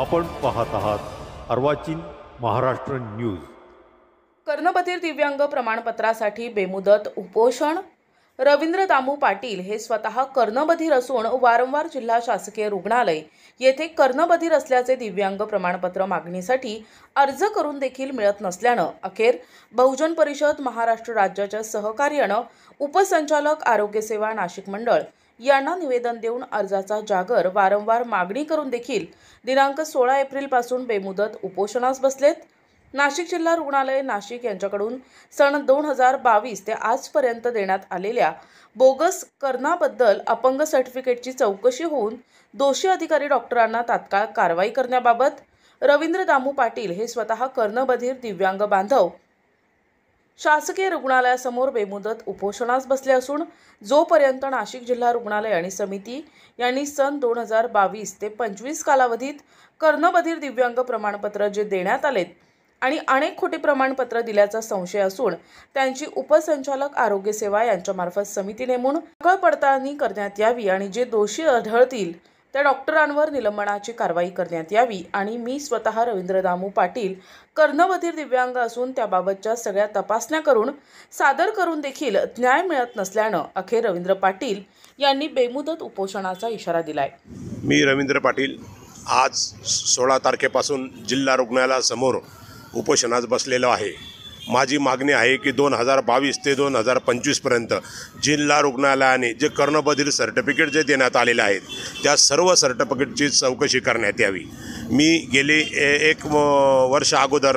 आपण पाहत आहात अर्वाचीन महाराष्ट्र न्यूज। कर्णबधिर दिव्यांग प्रमाणपत्रासाठी बेमुदत उपोषण। रवींद्र दामू पाटील हे स्वतः कर्णबधिर असून वारंवार जिल्हा शासकीय रुग्णालय येथे कर्णबधिर असल्याचे दिव्यांग प्रमाणपत्र मागणीसाठी अर्ज करून देखील मिळत नसल्याने अखेर बहुजन परिषद महाराष्ट्र राज्याच्या सहकार्याने उपसंचालक आरोग्य सेवा नाशिक मंडळ यांना निवेदन देऊन अर्जाचा जागर वारंवार मागणी करून देखील दिनांक 16 एप्रिल पासून बेमुदत उपोषणास बसलेत। नाशिक जिल्हा रुग्णालय नाशिक यांच्याकडून सन 2022 ते आजपर्यंत देण्यात आलेल्या बोगस कर्णाबद्दल अपंग सर्टिफिकेटची चौकशी होऊन दोषी अधिकारी डॉक्टरांना तात्काळ कारवाई करण्याबाबत रवींद्र दामू पाटील हे स्वतः कर्णबधिर दिव्यांग बांधव शासकीय रुग्णालयासमोर बेमुदत उपोषणास बसले असून जोपर्यंत नाशिक जिल्हा रुग्णालय आणि समिती यांनी सन 2022 ते 25 कालावधीत कर्णबधिर दिव्यांग प्रमाणपत्र जे देण्यात आलेत आणि अनेक खोटी प्रमाणपत्र दिल्याचा संशय असून त्यांची उपसंचालक आरोग्य सेवा यांच्यामार्फत समिती नेमून पडताळणी करण्यात यावी आणि जे दोषी आढळतील त्या डॉक्टरांवर निलंबनाची कारवाई करण्यात यावी आणि मी स्वतः रवींद्र दामू पाटील कर्णबधिर दिव्यांग असून त्याबाबतच्या सगळ्या तपासण्या करून सादर करून देखील न्याय मिळत नसल्याने अखेर रवींद्र पाटील यांनी बेमुदत उपोषणाचा इशारा दिलाय। मी रवींद्र पाटील आज 16 तारखेपासून जिल्हा रुग्णालयासमोर उपोषणास बसलेलो आहे। माझी मागणी आहे की 2022 ते 2025 पर्यंत जिल्हा रुग्णालयाने जे कर्णबधिर सर्टिफिकेट जे देण्यात आलेले आहेत त्या सर्व सर्टिफिकेटची चौकशी करण्यात यावी। मी गेले एक वर्ष अगोदर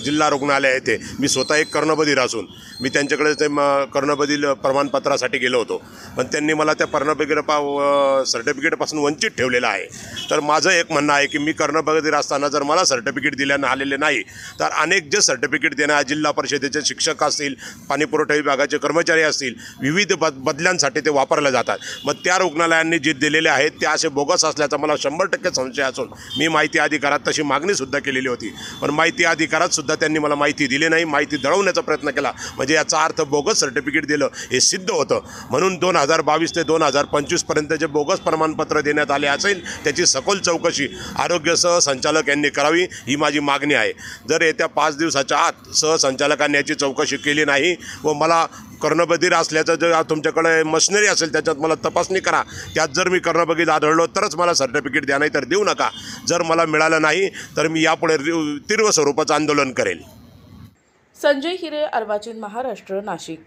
जिल्हा रुग्णालय येथे मी स्वतः एक कर्णबधिर असून मी त्यांच्याकडे ते कर्णबधिर प्रमाणपत्रासाठी गेलो होतो, पण त्यांनी मला त्या सर्टिफिकेटपासून वंचित ठेवलेलं आहे। तर माझं एक म्हणणं आहे की मी कर्णबधिर असताना जर मला सर्टिफिकेट दिल्यानं आलेले नाही तर अनेक जे सर्टिफिकेट देण्या जिल्हा परिषदेचे शिक्षक असतील, पाणीपुरवठा विभागाचे कर्मचारी असतील, विविध बदल्यांसाठी ते वापरले जातात। मग त्या रुग्णालयांनी जे दिलेले आहेत ते असे बोगस असल्याचा मला 100% संशय असून मी माहिती अधिकारात तशी मागणीसुद्धा केलेली होती, पण माहिती अधिकारात सुद्धा त्यांनी मला माहिती दिली नाही, माहिती दळवण्याचा प्रयत्न केला। म्हणजे याचा अर्थ बोगस सर्टिफिकेट दिलं हे सिद्ध होतं। म्हणून 2022 ते 2025 पर्यंत जे बोगस प्रमाणपत्र देण्यात आले असेल त्याची सखोल चौकशी आरोग्य सहसंचालक यांनी करावी ही माझी मागणी आहे। जर येत्या 5 दिवसाच्या आत सहसंचालकांनी याची चौकशी केली नाही व मला कर्णबधिर असल्याचं जर तुमच्याकडे मशिनरी असेल त्याच्यात मला तपासणी करा, त्यात जर मी कर्णबधिर आढळलो तरच मला सर्टिफिकेट द्या, नाही तर देऊ नका। जर मला मिळालं नाही तर मी यापुढे तीव्र स्वरूपाचं आंदोलन करेल। संजय हिरे, अर्वाचीन महाराष्ट्र, नाशिक।